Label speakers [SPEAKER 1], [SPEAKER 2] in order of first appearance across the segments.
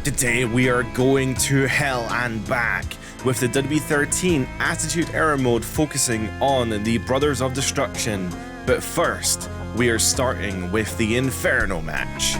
[SPEAKER 1] Today we are going to hell and back with the WWE 13 Attitude Era mode focusing on the Brothers of Destruction. But first, we are starting with the Inferno match.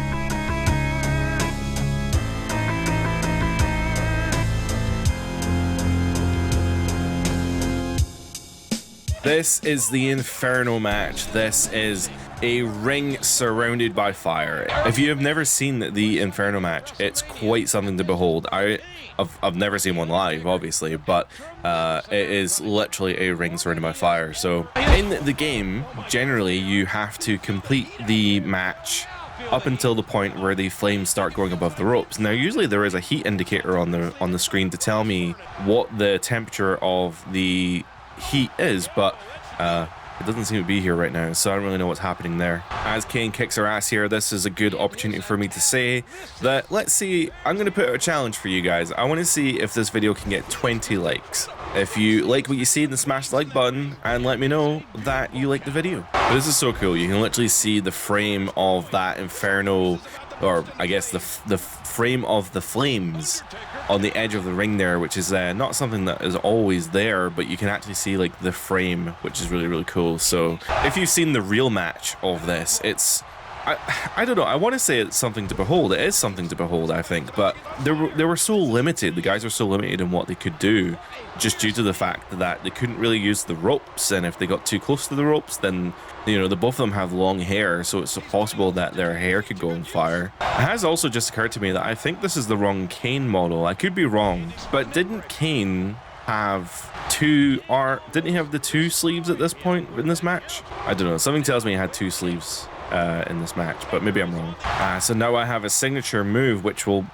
[SPEAKER 1] This is the Inferno match. This is a ring surrounded by fire. If you have never seen the Inferno match, it's quite something to behold. I've never seen one live, obviously, but it is literally a ring surrounded by fire. So in the game, generally you have to complete the match up until the point where the flames start going above the ropes. Now, usually there is a heat indicator on the screen to tell me what the temperature of the heat is, but it doesn't seem to be here right now, so I don't really know what's happening there. As Kane kicks her ass here, this is a good opportunity for me to say that, let's see, I'm going to put out a challenge for you guys. I want to see if this video can get 20 likes. If you like what you see, then smash the like button and let me know that you like the video. But this is so cool. You can literally see the frame of that Inferno, or I guess the frame of the flames on the edge of the ring there, which is not something that is always there, but you can actually see like the frame, which is really, really cool. So if you've seen the real match of this, it's, I don't know, I want to say it's something to behold. It is something to behold, I think, but they were so limited. The guys were so limited in what they could do, just due to the fact that they couldn't really use the ropes, and if they got too close to the ropes, then, you know, the both of them have long hair, so it's possible that their hair could go on fire. It has also just occurred to me that I think this is the wrong Kane model. I could be wrong, but didn't Kane have didn't he have the two sleeves at this point in this match? I don't know, something tells me he had two sleeves in this match, but maybe I'm wrong. So now I have a signature move, which will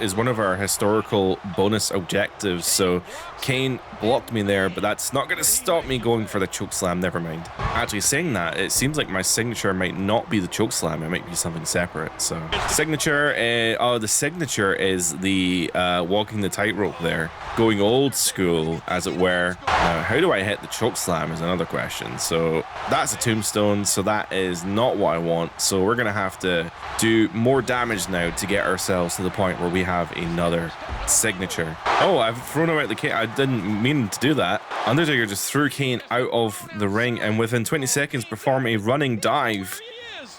[SPEAKER 1] is one of our historical bonus objectives. So Kane blocked me there, but that's not going to stop me going for the chokeslam. Never mind. Actually, saying that, it seems like my signature might not be the chokeslam. It might be something separate. So signature, the signature is the walking the tightrope there, going old school, as it were. How do I hit the chokeslam is another question. So that's a tombstone, so that is not what I want. So we're gonna have to do more damage now to get ourselves to the point where we have another signature. Oh, I've thrown away the Kane. I didn't mean to do that. Undertaker just threw Kane out of the ring and within 20 seconds perform a running dive.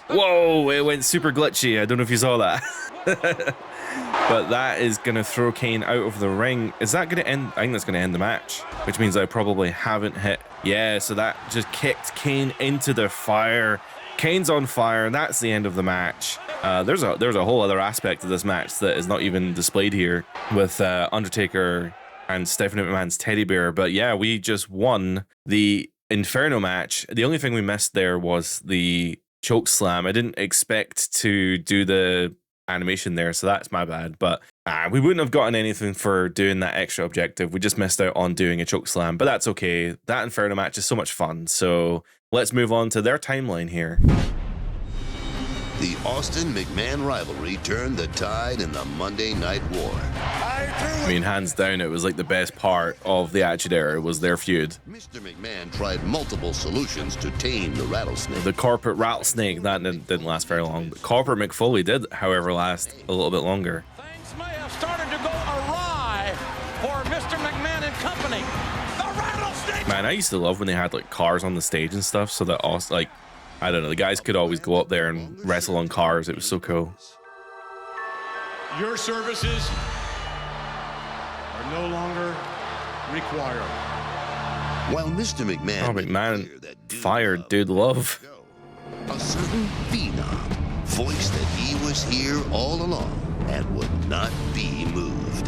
[SPEAKER 1] Whoa, it went super glitchy. I don't know if you saw that. But that is gonna throw Kane out of the ring. Is that gonna end? I think that's gonna end the match, which means I probably haven't hit. Yeah, so that just kicked Kane into the fire. Kane's on fire, and that's the end of the match. There's a whole other aspect of this match that is not even displayed here with Undertaker and Stephanie McMahon's teddy bear. But yeah, we just won the Inferno match. The only thing we missed there was the choke slam. I didn't expect to do the animation there, so that's my bad. But we wouldn't have gotten anything for doing that extra objective. We just missed out on doing a choke slam, but that's okay. That Inferno match is so much fun. So let's move on to their timeline here.
[SPEAKER 2] The Austin-McMahon rivalry turned the tide in the Monday Night War.
[SPEAKER 1] I mean, hands down, it was like the best part of the Attitude Era was their feud.
[SPEAKER 2] Mr. McMahon tried multiple solutions to tame the rattlesnake.
[SPEAKER 1] The corporate rattlesnake, that didn't last very long. But corporate McFoley did, however, last a little bit longer.
[SPEAKER 3] Things may have started to go awry for Mr. McMahon and company. The rattlesnake!
[SPEAKER 1] Man, I used to love when they had like cars on the stage and stuff, so that also, like, I don't know, the guys could always go up there and wrestle on cars. It was so cool.
[SPEAKER 4] Your services are no longer required.
[SPEAKER 2] While Mr. McMahon,
[SPEAKER 1] oh, McMahon fired Dude Love.
[SPEAKER 2] A certain phenom voiced that he was here all along and would not be moved.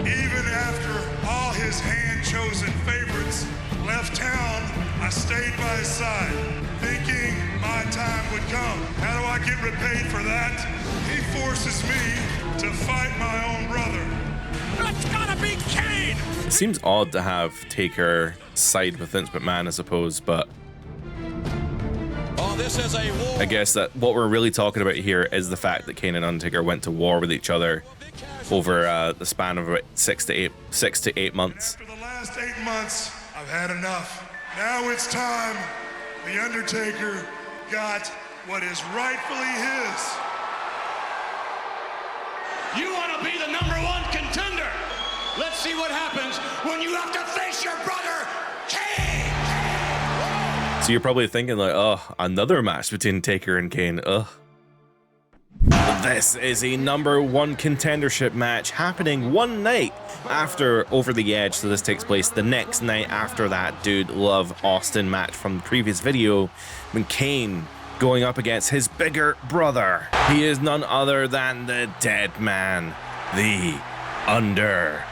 [SPEAKER 5] Even after all his hand-chosen favorites left town, I stayed by his side, thinking my time would come. How do I get repaid for that? He forces me to fight my own brother.
[SPEAKER 3] That's gotta be Kane!
[SPEAKER 1] It seems odd to have Taker side with Vince McMahon, I suppose, but
[SPEAKER 3] Oh, this is a war.
[SPEAKER 1] I guess that what we're really talking about here is the fact that Kane and Undertaker went to war with each other over the span of about 6 to 8 months.
[SPEAKER 5] After the last 8 months, I've had enough. Now it's time. The Undertaker got what is rightfully his.
[SPEAKER 3] You want to be the #1 contender. Let's see what happens when you have to face your brother, Kane.
[SPEAKER 1] So you're probably thinking like, oh, another match between Taker and Kane. Ugh. This is a #1 contendership match happening one night after Over the Edge. So this takes place the next night after that Dude Love Austin match from the previous video, when Kane going up against his bigger brother. He is none other than the dead man, the Undertaker.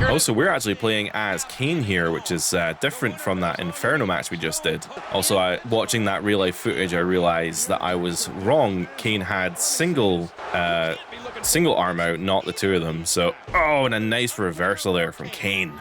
[SPEAKER 1] Also, we're actually playing as Kane here, which is different from that Inferno match we just did. Also, watching that real life footage, I realized that I was wrong. Kane had single arm out, not the two of them. So, oh, and a nice reversal there from Kane.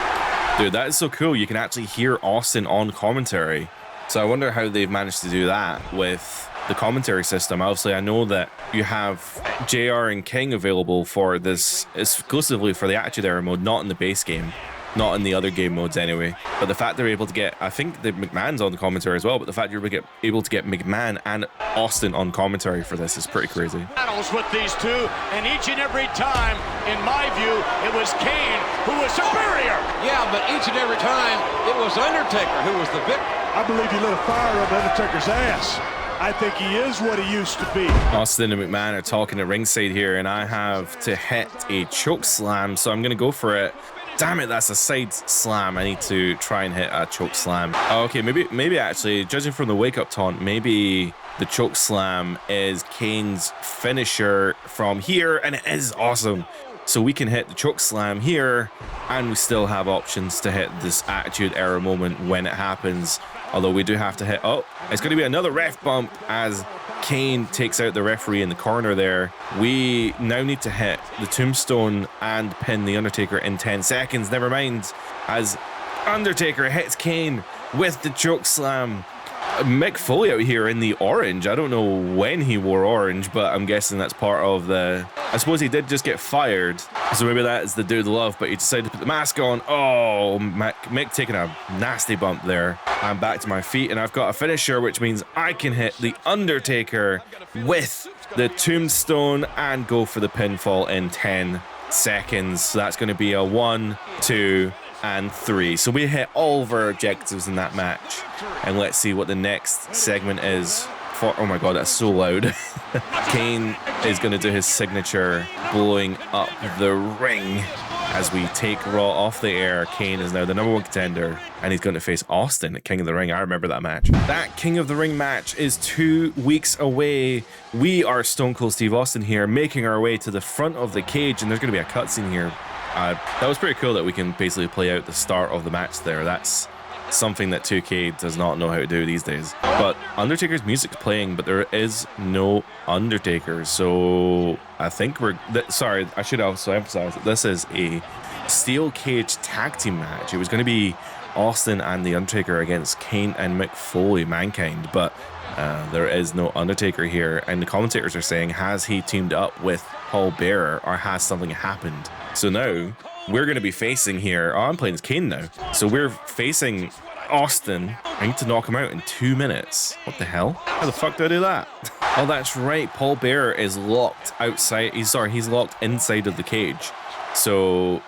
[SPEAKER 1] Dude, that is so cool. You can actually hear Austin on commentary. So I wonder how they've managed to do that with the commentary system. Obviously, I know that you have JR and King available for this exclusively for the Attitude Era mode, not in the base game, not in the other game modes anyway. But the fact they're able to get, I think the McMahon's on the commentary as well, but the fact you're able to get McMahon and Austin on commentary for this is pretty crazy.
[SPEAKER 3] Battles with these two, and each and every time, in my view, it was Kane who was superior. Yeah, but each and every time, it was Undertaker who was the victor.
[SPEAKER 4] I believe he lit a fire on Undertaker's ass. I think he is what he used to be.
[SPEAKER 1] Austin and McMahon are talking at ringside here, and I have to hit a choke slam, so I'm going to go for it. Damn it, that's a side slam. I need to try and hit a choke slam. Oh, okay, maybe actually, judging from the wake-up taunt, maybe the choke slam is Kane's finisher from here, and it is awesome. So we can hit the choke slam here, and we still have options to hit this Attitude Era moment when it happens. Although we do have to hit, oh, it's going to be another ref bump as Kane takes out the referee in the corner there. We now need to hit the tombstone and pin the Undertaker in 10 seconds. Never mind, as Undertaker hits Kane with the choke slam. Mick Foley out here in the orange. I don't know when he wore orange, but I'm guessing that's part of the... I suppose he did just get fired, so maybe that is the Dude Love, but he decided to put the mask on. Oh, Mick taking a nasty bump there. I'm back to my feet, and I've got a finisher, which means I can hit the Undertaker with the tombstone and go for the pinfall in 10 seconds. So that's going to be a 1, 2, and 3. So we hit all of our objectives in that match. And let's see what the next segment is for... Oh my god, that's so loud. Kane is going to do his signature blowing up the ring as we take Raw off the air. Kane is now the #1 contender, and he's going to face Austin at King of the Ring. I remember that match. That King of the Ring match is 2 weeks away. We are Stone Cold Steve Austin here, making our way to the front of the cage, and there's going to be a cutscene here. That was pretty cool that we can basically play out the start of the match there. That's something that 2K does not know how to do these days. But Undertaker's music's playing, but there is no Undertaker. So I think sorry, I should also emphasize that this is a steel cage tag team match. It was going to be Austin and the Undertaker against Kane and Mick Foley, Mankind, but there is no Undertaker here. And the commentators are saying, has he teamed up with Paul Bearer, or has something happened? So now we're going to be facing here. Oh, I'm playing as Kane now. So we're facing Austin. I need to knock him out in 2 minutes. What the hell? How the fuck do I do that? Oh, that's right. Paul Bearer is locked outside. He's locked inside of the cage. So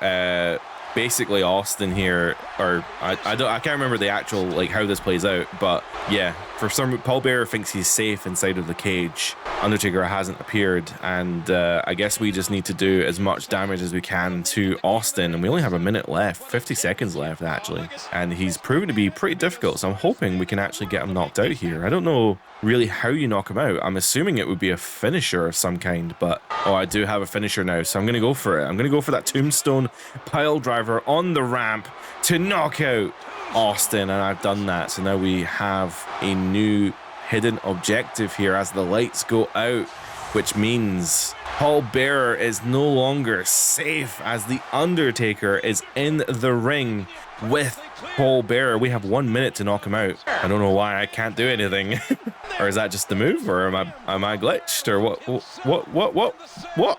[SPEAKER 1] basically Austin here, or I can't remember the actual like how this plays out, but yeah, for some Paul Bearer thinks he's safe inside of the cage. Undertaker hasn't appeared, and I guess we just need to do as much damage as we can to Austin, and we only have a minute left, 50 seconds left actually, and he's proven to be pretty difficult, so I'm hoping we can actually get him knocked out here. I don't know really how you knock him out. I'm assuming it would be a finisher of some kind, but oh, I do have a finisher now, so I'm gonna go for it. I'm gonna go for that tombstone pile driver on the ramp to knock out Austin, and I've done that. So now we have a new hidden objective here as the lights go out, which means Paul Bearer is no longer safe as the Undertaker is in the ring with Paul Bearer. We have 1 minute to knock him out. I don't know why I can't do anything. Or is that just the move, or am I glitched, or what?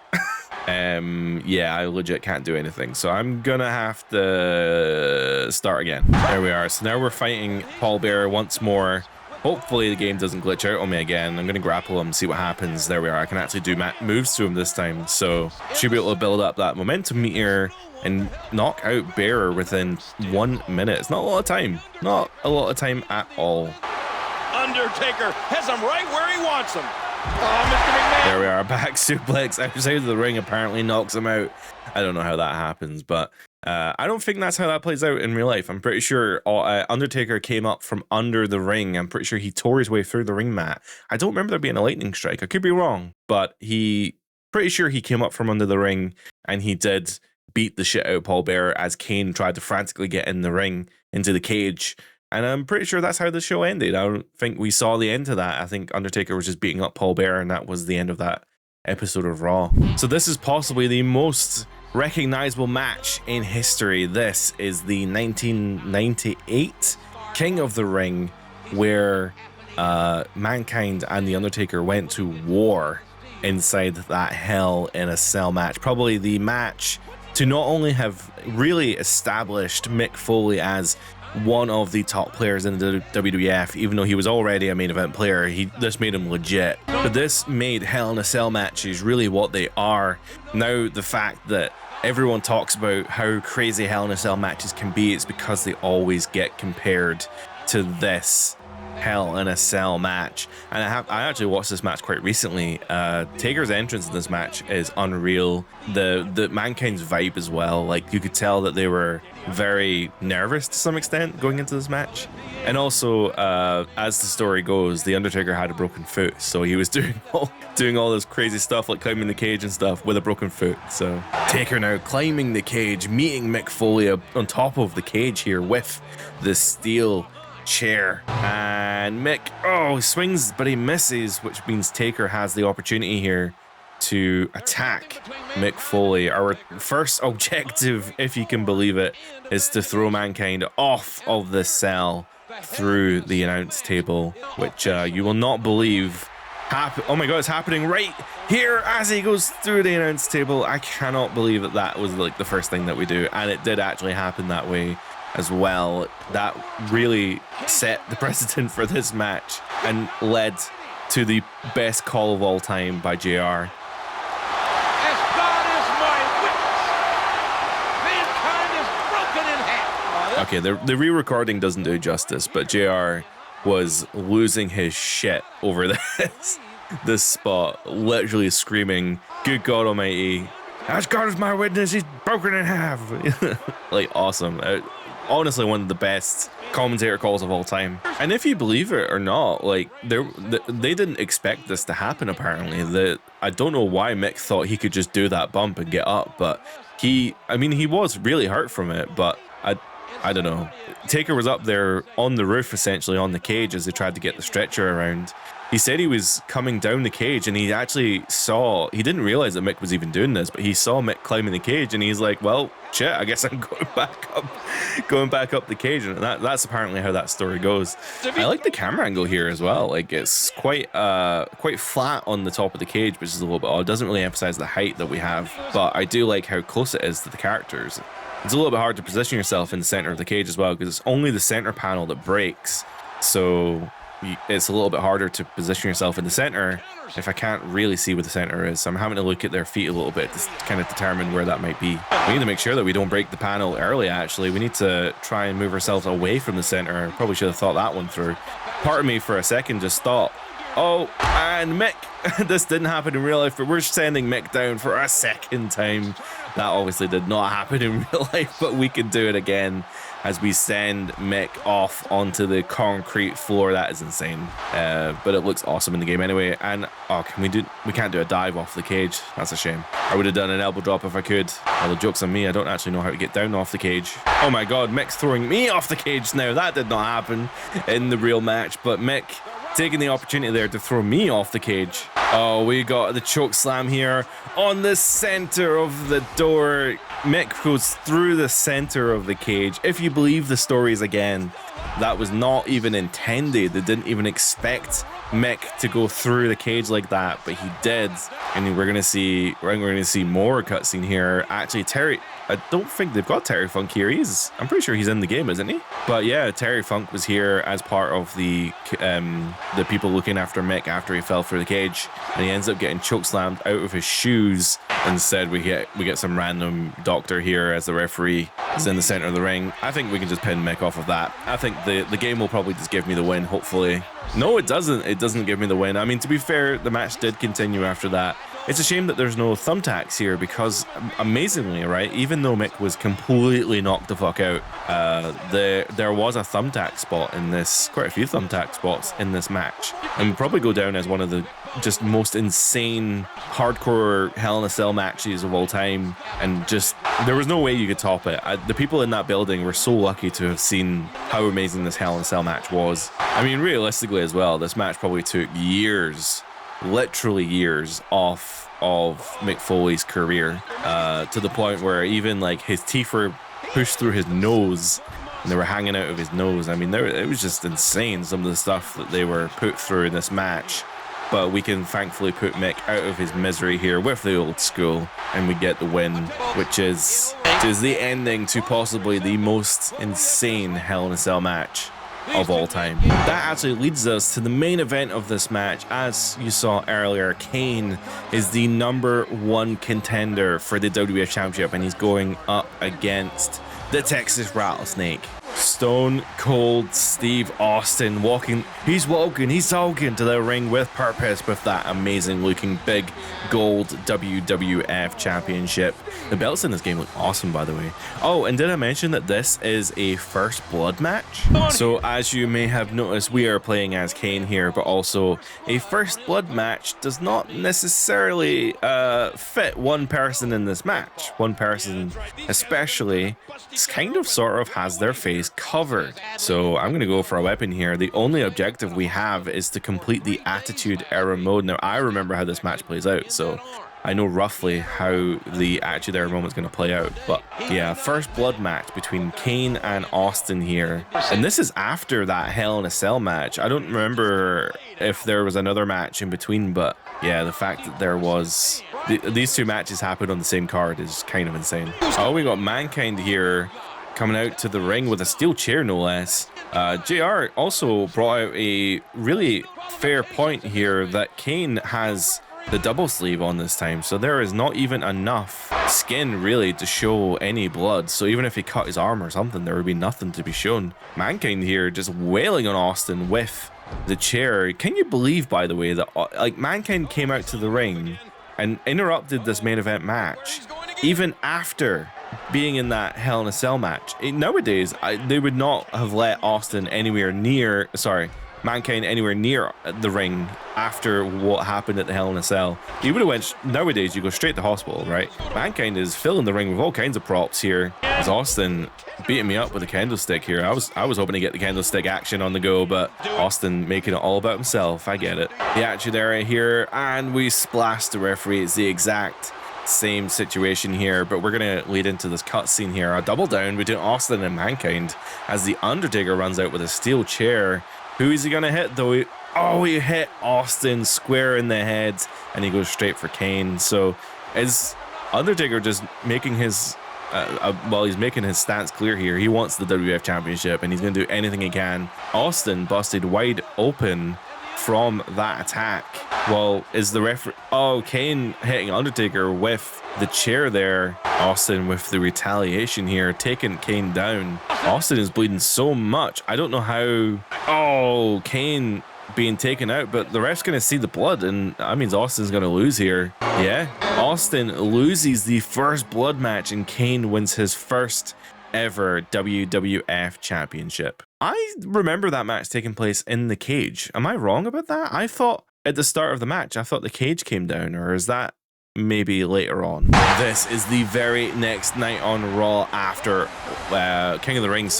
[SPEAKER 1] Yeah, I legit can't do anything, so I'm gonna have to start again. There we are. So now we're fighting Paul Bearer once more. Hopefully the game doesn't glitch out on me again. I'm going to grapple him, see what happens. There we are. I can actually do moves to him this time. So should be able to build up that momentum meter and knock out Bearer within 1 minute. It's not a lot of time. Not a lot of time at all.
[SPEAKER 3] Undertaker has him right where he wants him. Oh, Mr. McMahon.
[SPEAKER 1] There we are. Back suplex outside of the ring apparently knocks him out. I don't know how that happens, but I don't think that's how that plays out in real life. I'm pretty sure Undertaker came up from under the ring. I'm pretty sure he tore his way through the ring mat. I don't remember there being a lightning strike. I could be wrong, but pretty sure he came up from under the ring and he did beat the shit out of Paul Bearer as Kane tried to frantically get in the ring into the cage. And I'm pretty sure that's how the show ended. I don't think we saw the end of that. I think Undertaker was just beating up Paul Bearer and that was the end of that episode of Raw. So this is possibly the most recognizable match in history. This is the 1998 King of the Ring, where Mankind and The Undertaker went to war inside that Hell in a Cell match. Probably the match to not only have really established Mick Foley as one of the top players in the WWF, even though he was already a main event player, this made him legit. But this made Hell in a Cell matches really what they are. Now, the fact that everyone talks about how crazy Hell in a Cell matches can be, it's because they always get compared to this Hell in a Cell match. And I actually watched this match quite recently. Taker's entrance in this match is unreal. The Mankind's vibe as well. Like, you could tell that they were very nervous to some extent going into this match. And also, as the story goes, The Undertaker had a broken foot, so he was doing all this crazy stuff like climbing the cage and stuff with a broken foot. So Taker now climbing the cage, meeting Mick Foley on top of the cage here with the steel chair, and Mick he swings but he misses, which means Taker has the opportunity here to attack Mick Foley. Our first objective, if you can believe it, is to throw Mankind off of the cell through the announce table, which you will not believe oh my god, it's happening right here as he goes through the announce table. I cannot believe that was like the first thing that we do, and it did actually happen that way as well. That really set the precedent for this match and led to the best call of all time by JR.
[SPEAKER 3] As God is my witness, Mankind is broken in half.
[SPEAKER 1] Okay, the re-recording doesn't do justice, but JR was losing his shit over this spot, literally screaming, "Good God Almighty, as God is my witness, he's broken in half." Like, awesome. Honestly, one of the best commentator calls of all time. And if you believe it or not, like, they didn't expect this to happen, apparently. I don't know why Mick thought he could just do that bump and get up, but he was really hurt from it, but I don't know. Taker was up there on the roof, essentially, on the cage as they tried to get the stretcher around. He said he was coming down the cage, and he actually he didn't realize that Mick was even doing this, but he saw Mick climbing the cage, and he's like, well, shit, I guess I'm going back up the cage. And that's apparently how that story goes. I like the camera angle here as well. Like, it's quite flat on the top of the cage, which is a little bit odd. It doesn't really emphasize the height that we have, but I do like how close it is to the characters. It's a little bit hard to position yourself in the center of the cage as well, because it's only the center panel that breaks, so it's a little bit harder to position yourself in the center if I can't really see where the center is. So I'm having to look at their feet a little bit to kind of determine where that might be. We need to make sure that we don't break the panel early, actually. We need to try and move ourselves away from the center. Probably should have thought that one through. Part of me for a second just thought, oh, and Mick, this didn't happen in real life, but we're sending Mick down for a second time. That obviously did not happen in real life, but we can do it again as we send Mick off onto the concrete floor. That is insane, but it looks awesome in the game anyway. And we can't do a dive off the cage. That's a shame. I would have done an elbow drop if I could. Well, the joke's on me, I don't actually know how to get down off the cage. Oh my god, Mick's throwing me off the cage now. That did not happen in the real match, but Mick taking the opportunity there to throw me off the cage. Oh, we got the choke slam here on the center of the door. Mick goes through the center of the cage. If you believe the stories again, that was not even intended. They didn't even expect Mick to go through the cage like that, but he did, and we're gonna see more cutscene here. Actually, Terry, I don't think they've got Terry Funk here. I'm pretty sure he's in the game, isn't he? But yeah, Terry Funk was here as part of the people looking after Mick after he fell through the cage, and he ends up getting chokeslammed out of his shoes. Instead, we get some random doctor here as the referee is in the center of the ring. I think we can just pin Mick off of that. I think the game will probably just give me the win, hopefully. No, it doesn't. It doesn't give me the win. I mean, to be fair, the match did continue after that. It's a shame that there's no thumbtacks here because, amazingly, right, even though Mick was completely knocked the fuck out, there was a thumbtack spot in this, quite a few thumbtack spots in this match, and probably go down as one of the just most insane hardcore Hell in a Cell matches of all time, and just there was no way you could top it. The people in that building were so lucky to have seen how amazing this Hell in a Cell match was. I mean, realistically as well, this match probably took years, literally years off of Mick Foley's career, to the point where even like his teeth were pushed through his nose and they were hanging out of his nose. I mean, it was just insane, some of the stuff that they were put through in this match. But we can thankfully put Mick out of his misery here with the old school, and we get the win, which is the ending to possibly the most insane Hell in a Cell match of all time. That actually leads us to the main event of this match. As you saw earlier, Kane is the #1 contender for the WWF Championship, and he's going up against the Texas Rattlesnake. Stone Cold Steve Austin he's talking to the ring with purpose with that amazing looking big gold WWF Championship. The belts in this game look awesome, by the way. Oh, and did I mention that this is a first blood match? So as you may have noticed, we are playing as Kane here, but also a first blood match does not necessarily fit one person in this match. One person especially kind of sort of has their face covered. So I'm going to go for a weapon here. The only objective we have is to complete the Attitude Era mode. Now, I remember how this match plays out, so I know roughly how the Attitude Era moment is going to play out. But yeah, first blood match between Kane and Austin here. And this is after that Hell in a Cell match. I don't remember if there was another match in between, but yeah, the fact that there was... These two matches happened on the same card is kind of insane. Oh, we got Mankind here coming out to the ring with a steel chair, no less. JR also brought out a really fair point here that Kane has the double sleeve on this time, so there is not even enough skin really to show any blood. So even if he cut his arm or something, there would be nothing to be shown. Mankind here just wailing on Austin with the chair. Can you believe, by the way, that like Mankind came out to the ring and interrupted this main event match even after being in that Hell in a Cell match? Nowadays, they would not have let Mankind anywhere near the ring after what happened at the Hell in a Cell. He would have went, nowadays you go straight to hospital, right? Mankind is filling the ring with all kinds of props here. As Austin beating me up with a candlestick here. I was hoping to get the candlestick action on the go, but Austin making it all about himself. I get it. The Attitude Era here, and we splash the referee. It's the exact same situation here, but we're gonna lead into this cutscene here. A double down between Austin and Mankind as the Undertaker runs out with a steel chair. Who is he gonna hit though? He hit Austin square in the head, and he goes straight for Kane. So is Undertaker just making his he's making his stance clear here. He wants the WWF Championship, and he's gonna do anything he can. Austin busted wide open from that attack. Well, is the referee... Oh, Kane hitting Undertaker with the chair there. Austin with the retaliation here, taking Kane down. Austin is bleeding so much. I don't know how... Oh, Kane being taken out, but the ref's gonna see the blood, and that means Austin's gonna lose here. Yeah, Austin loses the first blood match, and Kane wins his first ever WWF Championship. I remember that match taking place in the cage. Am I wrong about that? I thought at the start of the match, I thought the cage came down, or is that maybe later on? This is the very next night on Raw after King of the Ring,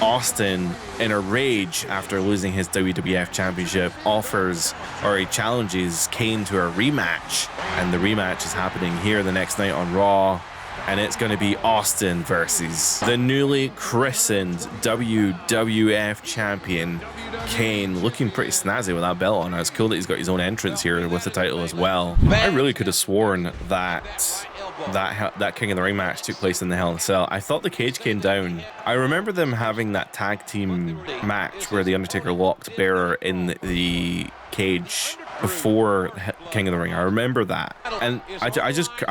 [SPEAKER 1] Austin, in a rage after losing his WWF Championship, he challenges Kane to a rematch, and the rematch is happening here the next night on Raw. and it's going to be Austin versus the newly christened WWF champion, Kane, looking pretty snazzy with that belt on. It's cool that he's got his own entrance here with the title as well. I really could have sworn that King of the Ring match took place in the Hell in a Cell. I thought the cage came down. I remember them having that tag team match where the Undertaker locked Bearer in the cage before King of the Ring. I remember that, and I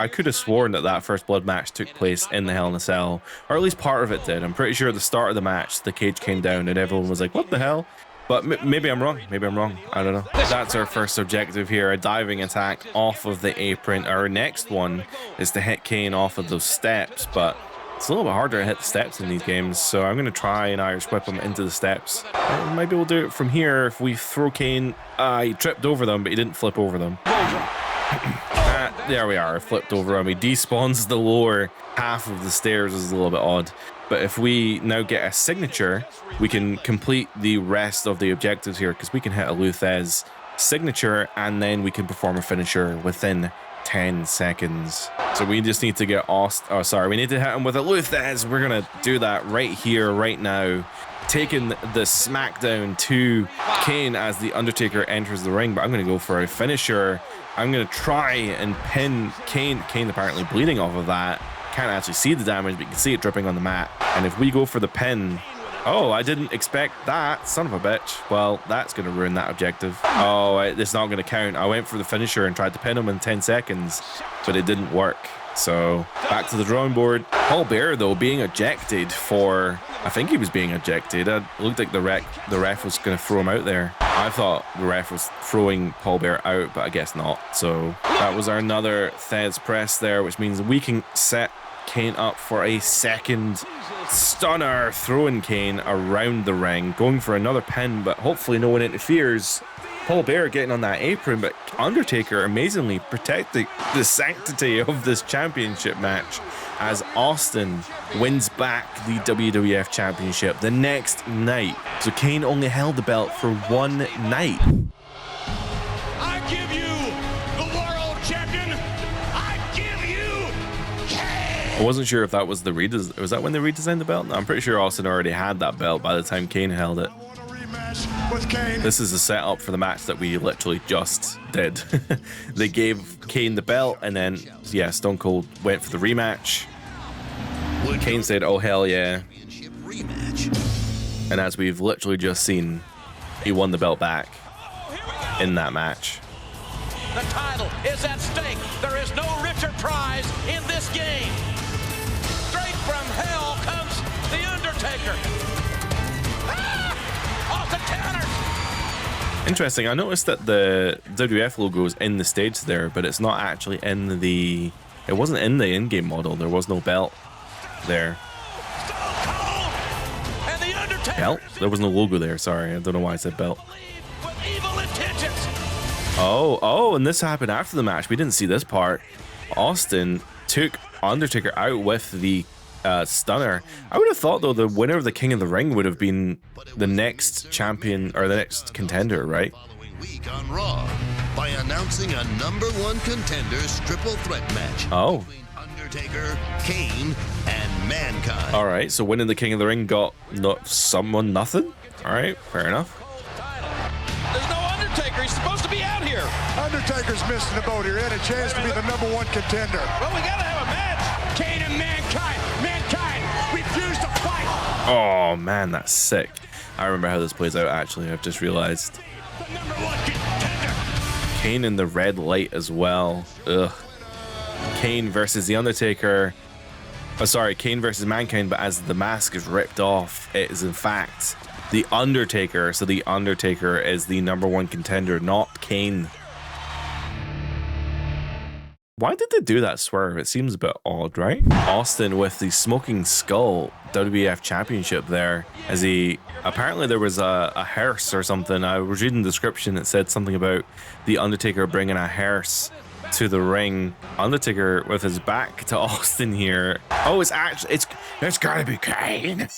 [SPEAKER 1] could have sworn that First Blood match took place in the Hell in a Cell, or at least part of it did. I'm pretty sure at the start of the match the cage came down and everyone was like, what the hell? But maybe I'm wrong. Maybe I'm wrong. I don't know. That's our first objective here, a diving attack off of the apron. Our next one is to hit Kane off of those steps, but it's a little bit harder to hit the steps in these games, so I'm going to try and Irish whip him into the steps. Maybe we'll do it from here if we throw Kane. He tripped over them, but he didn't flip over them. There we are, flipped over him. He despawns the lower half of the stairs, is a little bit odd. But if we now get a signature, we can complete the rest of the objectives here, because we can hit a Luthez signature and then we can perform a finisher within 10 seconds. So we just need to get we need to hit him with a Luthez. We're gonna do that right here, right now, taking the smackdown to Kane as the Undertaker enters the ring. But I'm gonna go for a finisher. I'm gonna try and pin Kane. Kane apparently bleeding off of that. Can't actually see the damage, but you can see it dripping on the mat. And if we go for the pin, oh, I didn't expect that, son of a bitch. Well, that's going to ruin that objective. Oh, it's not going to count. I went for the finisher and tried to pin him in 10 seconds, but it didn't work. So back to the drawing board. Paul Bearer, though, being ejected for, I think he was being ejected. It looked like the ref was going to throw him out there. I thought the ref was throwing Paul Bearer out, but I guess not. So that was our another Thez press there, which means we can set Kane up for a second stunner, throwing Kane around the ring, going for another pin, but hopefully no one interferes. Paul Bearer getting on that apron, but Undertaker amazingly protecting the sanctity of this championship match as Austin wins back the WWF Championship the next night. So Kane only held the belt for one night.
[SPEAKER 3] I give you the world champion. I give you Kane.
[SPEAKER 1] I wasn't sure if that was the redesign. Was that when they redesigned the belt? No, I'm pretty sure Austin already had that belt by the time Kane held it. This is a setup for the match that we literally just did. They gave Kane the belt, and then, yeah, Stone Cold went for the rematch. Kane said, oh, hell yeah. And as we've literally just seen, he won the belt back in that match.
[SPEAKER 3] The title is at stake. There is no richer prize in this game. Straight from hell comes the Undertaker. Austin counters.
[SPEAKER 1] Interesting. I noticed that the WWF logo is in the stage there, but it's not actually in the... It wasn't in the in-game model. There was no belt there.
[SPEAKER 3] And the Undertaker.
[SPEAKER 1] Belt? There was no logo there. Sorry, I don't know why I said belt.
[SPEAKER 3] With evil intentions.
[SPEAKER 1] Oh, and this happened after the match. We didn't see this part. Austin took Undertaker out with the stunner. I would have thought, though, the winner of the King of the Ring would have been the next champion or the next contender, right?
[SPEAKER 2] Following week on Raw by announcing a #1 contenders triple threat match between Undertaker, Kane, and Mankind.
[SPEAKER 1] All right, so winning the King of the Ring got nothing. All right, fair enough.
[SPEAKER 3] There's no Undertaker. He's supposed to be out here.
[SPEAKER 4] Undertaker's missing the boat here. He had a chance to be the #1 contender.
[SPEAKER 3] Well, we gotta have a match. Kane and Mankind. Mankind refused to fight.
[SPEAKER 1] Oh man, that's sick. I remember how this plays out. Actually, I've just realized.
[SPEAKER 3] The #1 contender.
[SPEAKER 1] Kane in the red light as well. Ugh. Kane versus the Undertaker. Oh, sorry, Kane versus Mankind. But as the mask is ripped off, it is in fact the Undertaker. So the Undertaker is the #1 contender, not Kane. Why did they do that swerve? It seems a bit odd, right? Austin with the Smoking Skull WWF Championship there, as he apparently there was a hearse or something. I was reading the description. It said something about the Undertaker bringing a hearse to the ring. Undertaker with his back to Austin here. Oh, it's gotta be Kane.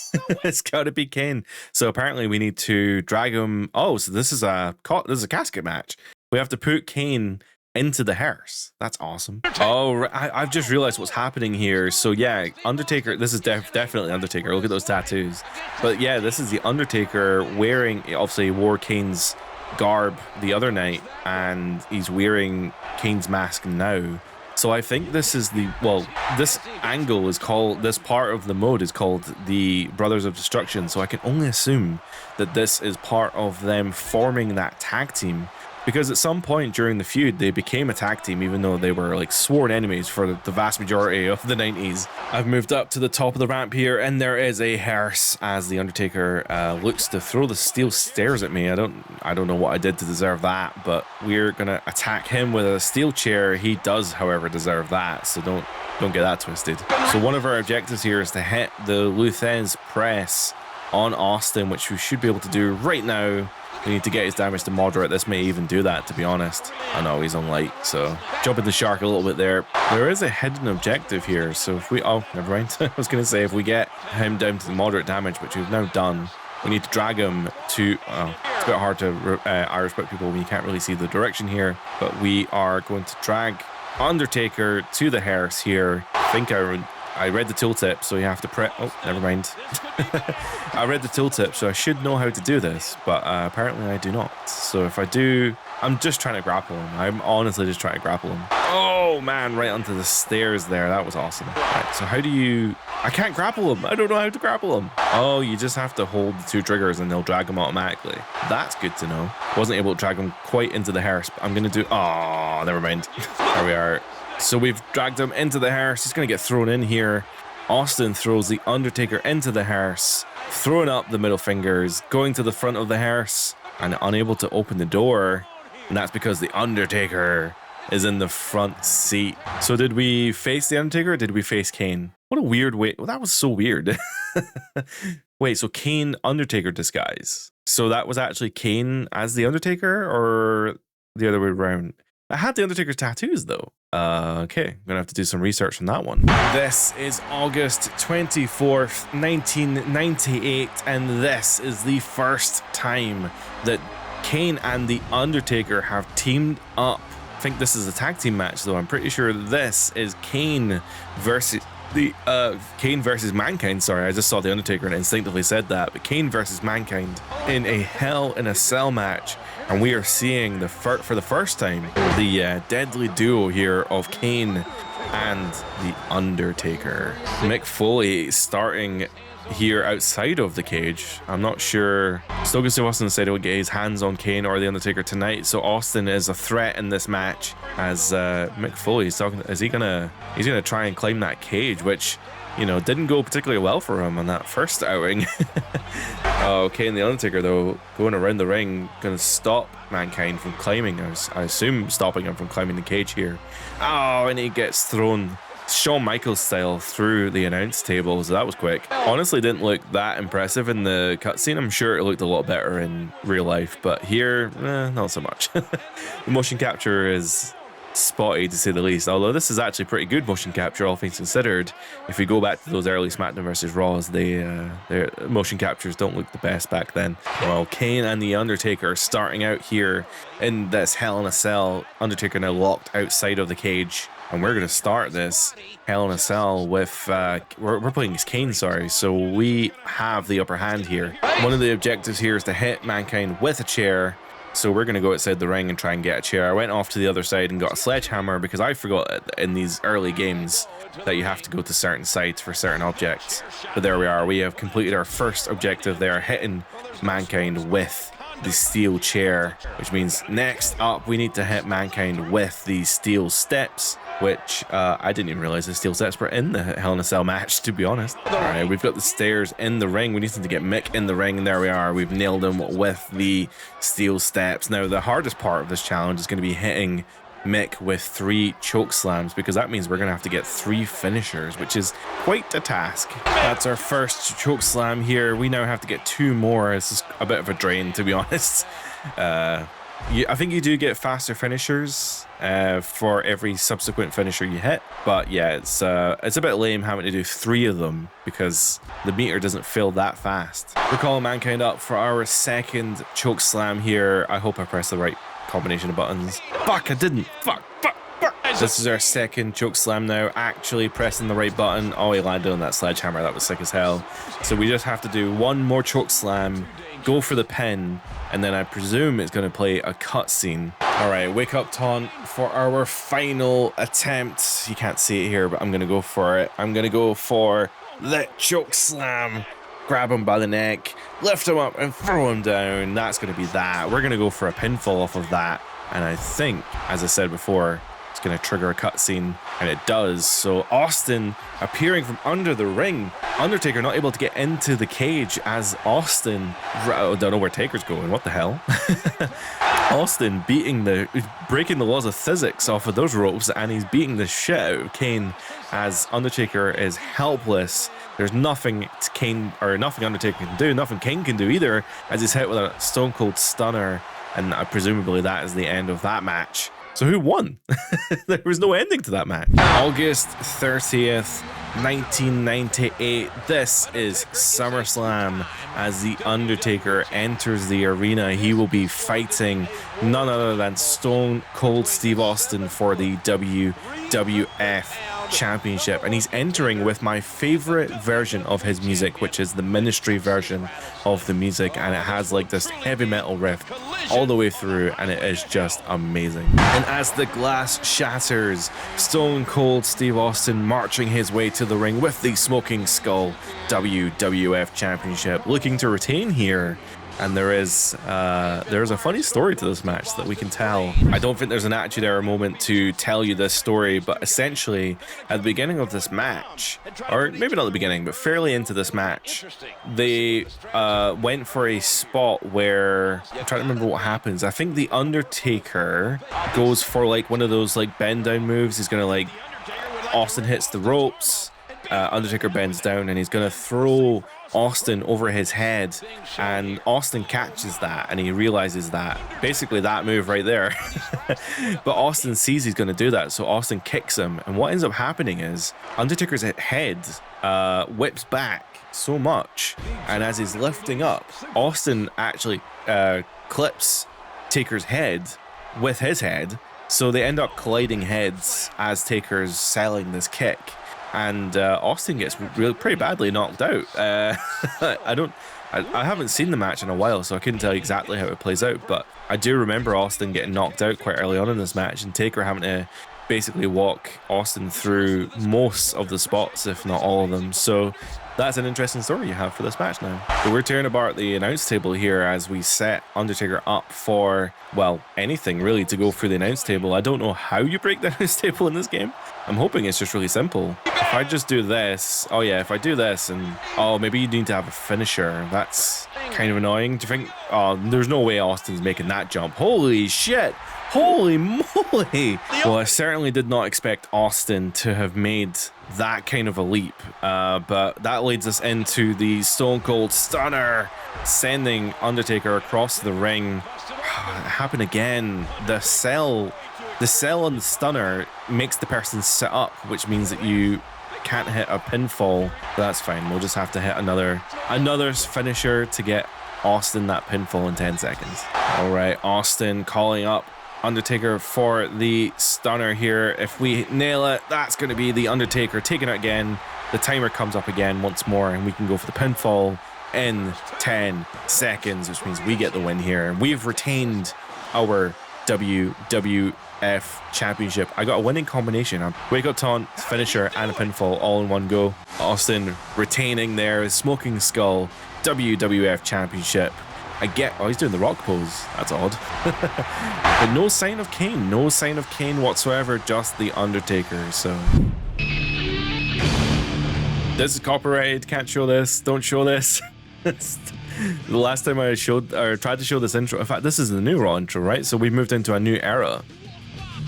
[SPEAKER 1] It's gotta be Kane. So apparently we need to drag him. Oh, so this is a casket match. We have to put Kane into the hearse. That's awesome. Oh, I've just realized what's happening here. So yeah, Undertaker, this is definitely Undertaker. Look at those tattoos. But yeah, this is the Undertaker wearing, obviously he wore Kane's garb the other night, and he's wearing Kane's mask now. So I think this is the, well, this angle is called, this part of the mode is called the Brothers of Destruction. So I can only assume that this is part of them forming that tag team, because at some point during the feud they became a tag team, even though they were like sworn enemies for the vast majority of the 90s. I've moved up to the top of the ramp here, and there is a hearse as the Undertaker looks to throw the steel stairs at me. I don't know what I did to deserve that, but we're gonna attack him with a steel chair. He does, however, deserve that, so don't get that twisted. So one of our objectives here is to hit the Luthez press on Austin, which we should be able to do right now. We need to get his damage to moderate. This may even do that, to be honest. I know he's on light, so jumping the shark a little bit there. There is a hidden objective here, so if we, oh, never mind. I was going to say, if we get him down to the moderate damage, which we've now done, we need to drag him to, oh, it's a bit hard to Irish book people when you can't really see the direction here, but we are going to drag Undertaker to the hearse here. I think I read the tooltip, so you have to prep. Oh, never mind. I read the tooltip, so I should know how to do this, but apparently I do not. So if I do, I'm just trying to grapple him. I'm honestly just trying to grapple him. Oh man, right onto the stairs there. That was awesome. Right, so how do you... I can't grapple him. I don't know how to grapple him. Oh, you just have to hold the two triggers and they'll drag him automatically. That's good to know. Wasn't able to drag him quite into the hearse, but I'm going to do... Oh, never mind. There we are. So we've dragged him into the hearse. He's going to get thrown in here. Austin throws the Undertaker into the hearse, throwing up the middle fingers, going to the front of the hearse, and unable to open the door. And that's because the Undertaker is in the front seat. So did we face the Undertaker or did we face Kane? What a weird way. Well, that was so weird. Wait, so Kane, Undertaker disguise. So that was actually Kane as the Undertaker, or the other way around? I had the Undertaker's tattoos though. Okay, I'm gonna have to do some research on that one. This is August 24th, 1998, and this is the first time that Kane and the Undertaker have teamed up. I think this is a tag team match though. I'm pretty sure this is Kane versus Mankind. Sorry, I just saw the Undertaker and instinctively said that, but Kane versus Mankind in a Hell in a Cell match. And we are seeing for the first time the deadly duo here of Kane and the Undertaker. Mick Foley starting here outside of the cage. I'm not sure. Stokely Austin said he'll get his hands on Kane or the Undertaker tonight, so Austin is a threat in this match. As Mick Foley is talking, he's gonna try and climb that cage, which, you know, didn't go particularly well for him on that first outing. Oh, Kane the Undertaker though, going around the ring, gonna stop Mankind from climbing. I assume stopping him from climbing the cage here. Oh, and he gets thrown Shawn Michaels style through the announce table, so that was quick. Honestly, didn't look that impressive in the cutscene. I'm sure it looked a lot better in real life, but here, not so much. The motion capture is spotty to say the least, although this is actually pretty good motion capture, all things considered. If we go back to those early SmackDown vs. Raws, their motion captures don't look the best back then. Well, Kane and the Undertaker starting out here in this Hell in a Cell. Undertaker now locked outside of the cage, and we're going to start this Hell in a Cell with we're playing as Kane, sorry, so we have the upper hand here. One of the objectives here is to hit Mankind with a chair. So we're going to go outside the ring and try and get a chair. I went off to the other side and got a sledgehammer because I forgot in these early games that you have to go to certain sides for certain objects. But there we are. We have completed our first objective there, hitting Mankind with the steel chair, which means next up we need to hit Mankind with the steel steps, which I didn't even realize the steel steps were in the Hell in a Cell match, to be honest. Alright, we've got the stairs in the ring. We need to get Mick in the ring, and there we are. We've nailed him with the steel steps. Now, the hardest part of this challenge is going to be hitting Mick with 3 choke slams, because that means we're going to have to get 3 finishers, which is quite a task. That's our first choke slam here. We now have to get 2 more. It's just a bit of a drain, to be honest. I think you do get faster finishers for every subsequent finisher you hit, but yeah, it's a bit lame having to do 3 of them because the meter doesn't fill that fast. We're calling Mankind up for our second choke slam here. I hope I pressed the right combination of buttons. Fuck, I didn't. Fuck. This is our second choke slam now, actually pressing the right button. Oh, he landed on that sledgehammer. That was sick as hell. So we just have to do one more choke slam, go for the pin, and then I presume it's going to play a cutscene. All right, wake up taunt for our final attempt. You can't see it here, but I'm going to go for it. I'm going to go for the choke slam. Grab him by the neck, lift him up, and throw him down. That's going to be that. We're going to go for a pinfall off of that. And I think, as I said before, it's going to trigger a cutscene, and it does. So Austin appearing from under the ring. Undertaker not able to get into the cage as Austin... I don't know where Taker's going. What the hell? Austin breaking the laws of physics off of those ropes, and he's beating the shit out of Kane as Undertaker is helpless. There's nothing Undertaker can do, nothing Kane can do either, as he's hit with a Stone Cold Stunner, and presumably that is the end of that match. So who won? There was no ending to that match. August 30th, 1998. This is SummerSlam as The Undertaker enters the arena. He will be fighting none other than Stone Cold Steve Austin for the WWF Championship, and he's entering with my favorite version of his music, which is the Ministry version of the music, and it has like this heavy metal riff all the way through, and it is just amazing. And as the glass shatters, Stone Cold Steve Austin marching his way to the ring with the Smoking Skull WWF Championship, looking to retain here. And there's a funny story to this match that we can tell. I don't think there's an Attitude Era moment to tell you this story, but essentially at the beginning of this match, or maybe not the beginning, but fairly into this match, they went for a spot where, I'm trying to remember what happens. I think the Undertaker goes for like one of those like bend down moves. He's gonna like, Austin hits the ropes, Undertaker bends down, and he's gonna throw Austin over his head, and Austin catches that, and he realizes that basically that move right there. But Austin sees he's going to do that, so Austin kicks him, and what ends up happening is Undertaker's head whips back so much, and as he's lifting up, Austin actually clips Taker's head with his head, so they end up colliding heads as Taker's selling this kick. And Austin gets pretty badly knocked out. I haven't seen the match in a while, so I couldn't tell you exactly how it plays out, but I do remember Austin getting knocked out quite early on in this match, and Taker having to basically walk Austin through most of the spots, if not all of them. So that's an interesting story you have for this match now. So we're tearing apart the announce table here as we set Undertaker up for, well, anything really to go through the announce table. I don't know how you break the announce table in this game. I'm hoping it's just really simple. If I just do this, oh yeah, if I do this and, oh, maybe you need to have a finisher. That's kind of annoying. Do you think, oh, there's no way Austin's making that jump. Holy shit. Holy moly. Well, I certainly did not expect Austin to have made that kind of a leap, but that leads us into the Stone Cold Stunner, sending Undertaker across the ring. It happened again. The sell on the stunner makes the person sit up, which means that you can't hit a pinfall. That's fine. We'll just have to hit another finisher to get Austin that pinfall in 10 seconds. All right, Austin calling up Undertaker for the stunner here. If we nail it, that's going to be the Undertaker taking it again. The timer comes up again once more, and we can go for the pinfall in 10 seconds, which means we get the win here. We've retained our WWF Championship. I got a winning combination. A wake up taunt, finisher, and a pinfall all in one go. Austin retaining their Smoking Skull WWF Championship. Oh, he's doing the rock pose. That's odd. But no sign of Kane. No sign of Kane whatsoever. Just the Undertaker. So this is copyrighted. Can't show this. Don't show this. The last time I tried to show this intro. In fact, this is the new Raw intro, right? So we've moved into a new era.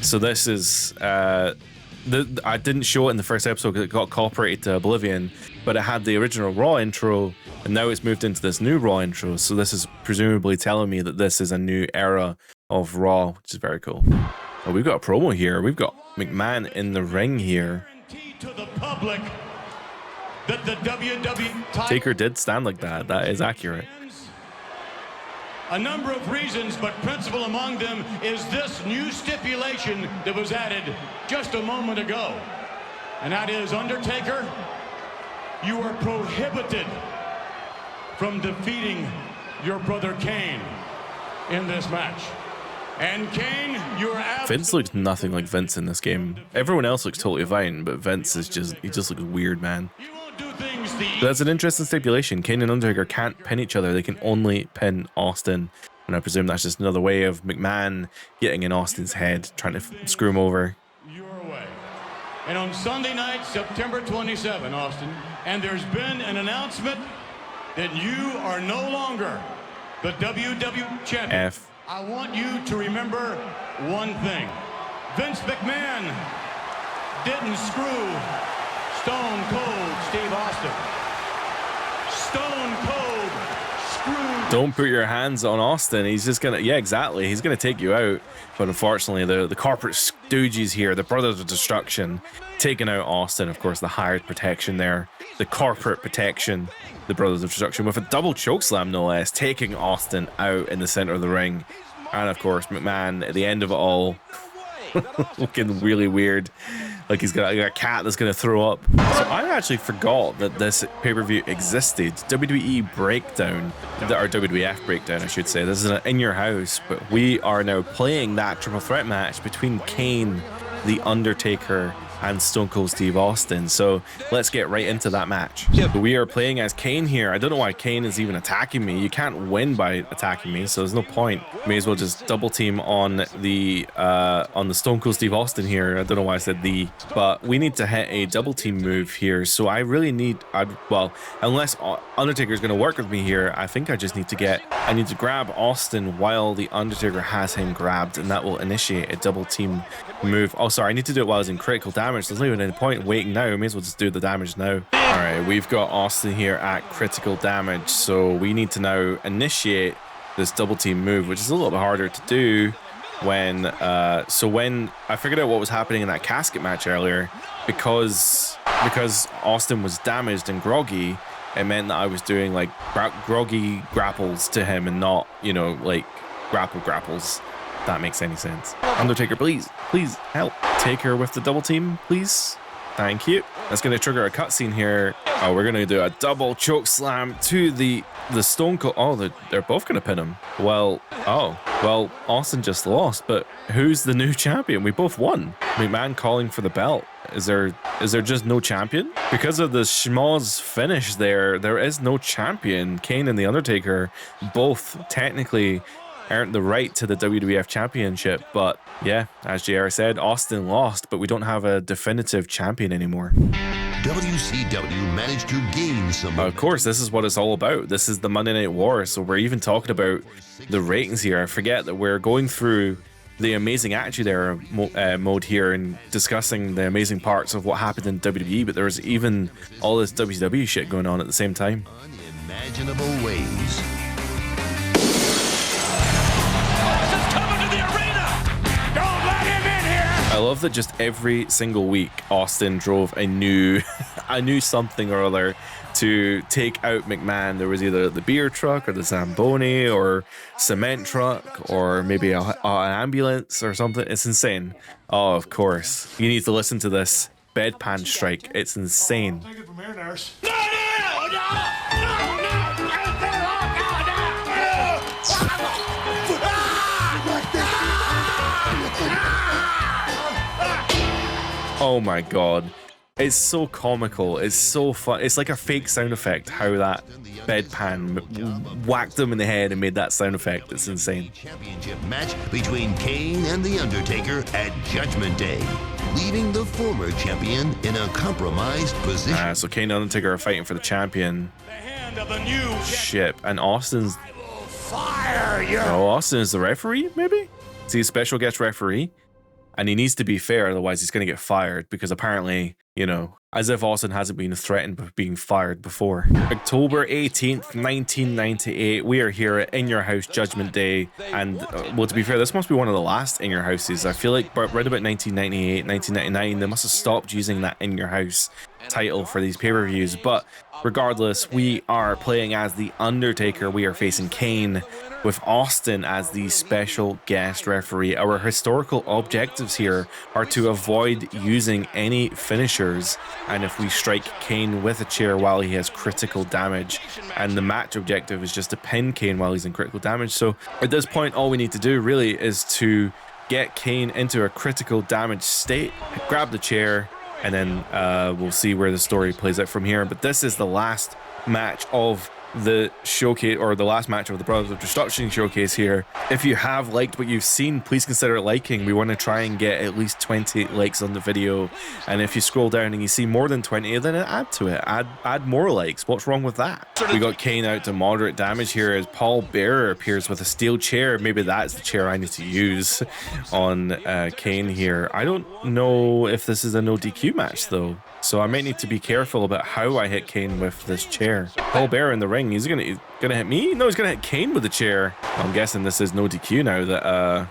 [SPEAKER 1] So this is I didn't show it in the first episode because it got copyrighted to oblivion, but it had the original Raw intro, and now it's moved into this new Raw intro. So this is presumably telling me that this is a new era of Raw, which is very cool. Oh, we've got a promo here. We've got McMahon in the ring here.
[SPEAKER 4] To the public that the WWE
[SPEAKER 1] Taker did stand like that. That is accurate.
[SPEAKER 3] A number of reasons, but principal among them is this new stipulation that was added just a moment ago. And that is, Undertaker, you are prohibited from defeating your brother Kane in this match. And Kane, you are
[SPEAKER 1] Vince looks nothing like Vince in this game. Everyone else looks totally fine, but Vince is just, he just looks weird, man. So that's an interesting stipulation. Kane and Undertaker can't pin each other. They can only pin Austin. And I presume that's just another way of McMahon getting in Austin's head, trying to screw him over.
[SPEAKER 3] Your way. And on Sunday night, September 27, Austin, and there's been an announcement that you are no longer the WWE champion. I want you to remember one thing. Vince McMahon didn't screw Stone Cold Steve Austin. Stone Cold screwed.
[SPEAKER 1] Don't put your hands on Austin. He's just gonna, yeah, exactly. He's gonna take you out. But unfortunately, the corporate stooges here, the Brothers of Destruction, taking out Austin. Of course, the hired protection there, the corporate protection, the Brothers of Destruction with a double chokeslam, no less, taking Austin out in the center of the ring. And of course, McMahon at the end of it all, looking really weird, like he's got a cat that's gonna throw up. So I actually forgot that this pay-per-view existed. WWE breakdown, or WWF breakdown, I should say. This is an in your house, but we are now playing that triple threat match between Kane, The Undertaker, and Stone Cold Steve Austin. So let's get right into that match. Yep. We are playing as Kane here. I don't know why Kane is even attacking me. You can't win by attacking me, so there's no point. May as well just double team on the Stone Cold Steve Austin here. I don't know why I said the, but we need to hit a double team move here. So I really need, well, unless Undertaker is going to work with me here, I think I just need to grab Austin while the Undertaker has him grabbed, and that will initiate a double team move. Oh, sorry, I need to do it while he's in critical damage. There's not even any point in waiting now. We may as well just do the damage now. All right, we've got Austin here at critical damage, so we need to now initiate this double team move, which is a little bit harder to do when when I figured out what was happening in that casket match earlier, because Austin was damaged and groggy, it meant that I was doing like groggy grapples to him and not, you know, like grapples. If that makes any sense. Undertaker, please help. Taker with the double team, please. Thank you. That's going to trigger a cutscene here. Oh, we're going to do a double choke slam to the Stone Cold. Oh, they're both going to pin him. Well, Austin just lost, but who's the new champion? We both won. McMahon calling for the belt. Is there just no champion? Because of the schmoz finish there is no champion. Kane and The Undertaker both technically earned the right to the WWF Championship, but yeah, as JR said, Austin lost, but we don't have a definitive champion anymore.
[SPEAKER 2] WCW managed to gain some.
[SPEAKER 1] Of course, this is what it's all about. This is the Monday Night War, so we're even talking about the ratings here. I forget that we're going through the Amazing Attitude Era mode here and discussing the amazing parts of what happened in WWE, but there's even all this WCW shit going on at the same time.
[SPEAKER 2] Unimaginable ways.
[SPEAKER 1] I love that just every single week Austin drove a new something or other to take out McMahon. There was either the beer truck or the Zamboni or cement truck or maybe an ambulance or something. It's insane. Oh, of course. You need to listen to this bedpan strike. It's insane.
[SPEAKER 4] Take it from here, nurse.
[SPEAKER 1] Oh my god. It's so comical. It's so fun. It's like a fake sound effect how that bedpan whacked him in the head and made that sound effect. It's insane.
[SPEAKER 2] Championship match between Kane and The Undertaker at Judgment Day, leaving the former champion in a compromised position.
[SPEAKER 1] So Kane and Undertaker are fighting for the champion. Ship. And Austin's... Oh, Austin is the referee, maybe? Is he a special guest referee? And he needs to be fair, otherwise he's going to get fired, because apparently, you know, as if Austin hasn't been threatened with being fired before. October 18th, 1998, we are here at In Your House Judgment Day, and, well, to be fair, this must be one of the last In Your Houses. I feel like right about 1998, 1999, they must have stopped using that In Your House title for these pay-per-views, but regardless, we are playing as The Undertaker. We are facing Kane. with Austin as the special guest referee. Our historical objectives here are to avoid using any finishers, and if we strike Kane with a chair while he has critical damage, and the match objective is just to pin Kane while he's in critical damage. So at this point, all we need to do really is to get Kane into a critical damage state, grab the chair, and then we'll see where the story plays out from here. But this is the last match of the showcase, or the last match of the Brothers of Destruction showcase here. If you have liked what you've seen, please consider liking. We want to try and get at least 20 likes on the video, and if you scroll down and you see more than 20, then add to it, add more likes. What's wrong with that? We got Kane out to moderate damage here as Paul Bearer appears with a steel chair. Maybe that's the chair I need to use on Kane here. I don't know if this is a no DQ match though, so I might need to be careful about how I hit Kane with this chair. Paul Bearer in the ring. He's gonna hit me? No, he's gonna hit Kane with the chair. I'm guessing this is no DQ now that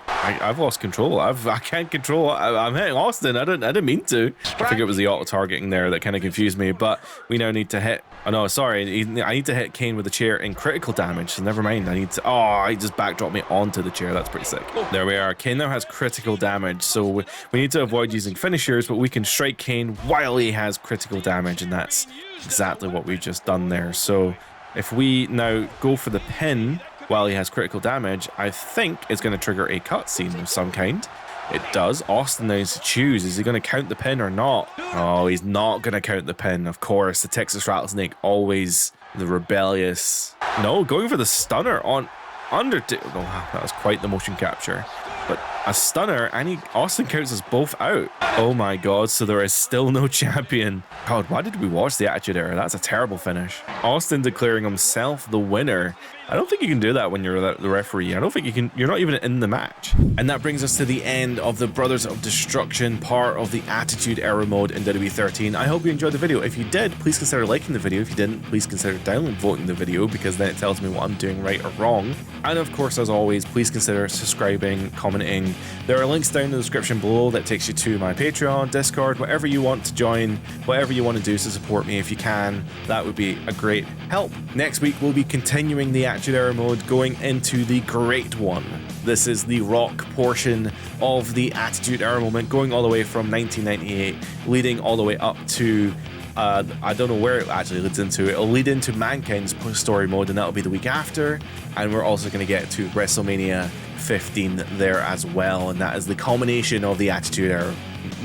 [SPEAKER 1] I've lost control. I can't control. I'm hitting Austin. I didn't mean to. I think it was the auto targeting there that kind of confused me. But we now need to hit. Oh no, sorry. I need to hit Kane with the chair in critical damage. So never mind. I need to. Oh, he just backdropped me onto the chair. That's pretty sick. There we are. Kane now has critical damage. So we need to avoid using finishers, but we can strike Kane while he has critical damage, and that's exactly what we've just done there. So if we now go for the pin while he has critical damage, I think it's going to trigger a cutscene of some kind. It does. Austin now needs to choose. Is he going to count the pin or not? Oh, he's not going to count the pin, of course. The Texas Rattlesnake, always the rebellious. No, going for the stunner on Undertaker. Oh, wow, that was quite the motion capture. But a stunner, and Austin counts us both out. Oh my god, so there is still no champion. God, why did we watch the Attitude Era? That's a terrible finish. Austin declaring himself the winner. I don't think you can do that when you're the referee. I don't think you can. You're not even in the match. And that brings us to the end of the Brothers of Destruction part of the Attitude Era mode in WWE 13. I hope you enjoyed the video. If you did, please consider liking the video. If you didn't, please consider download voting the video, because then it tells me what I'm doing right or wrong. And of course, as always, please consider subscribing, commenting. There are links down in the description below that takes you to my Patreon, Discord, whatever you want to join, whatever you want to do to support me if you can. That would be a great help. Next week, we'll be continuing the Attitude Era mode, going into the Great One. This is the Rock portion of the Attitude Era moment, going all the way from 1998, leading all the way up to I don't know where it actually leads into. It'll lead into Mankind's story mode, and that'll be the week after. And we're also going to get to WrestleMania 15 there as well, and that is the culmination of the Attitude Era.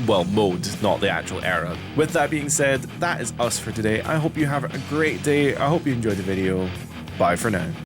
[SPEAKER 1] Well, mode, not the actual era. With that being said, that is us for today. I hope you have a great day. I hope you enjoyed the video. Bye for now.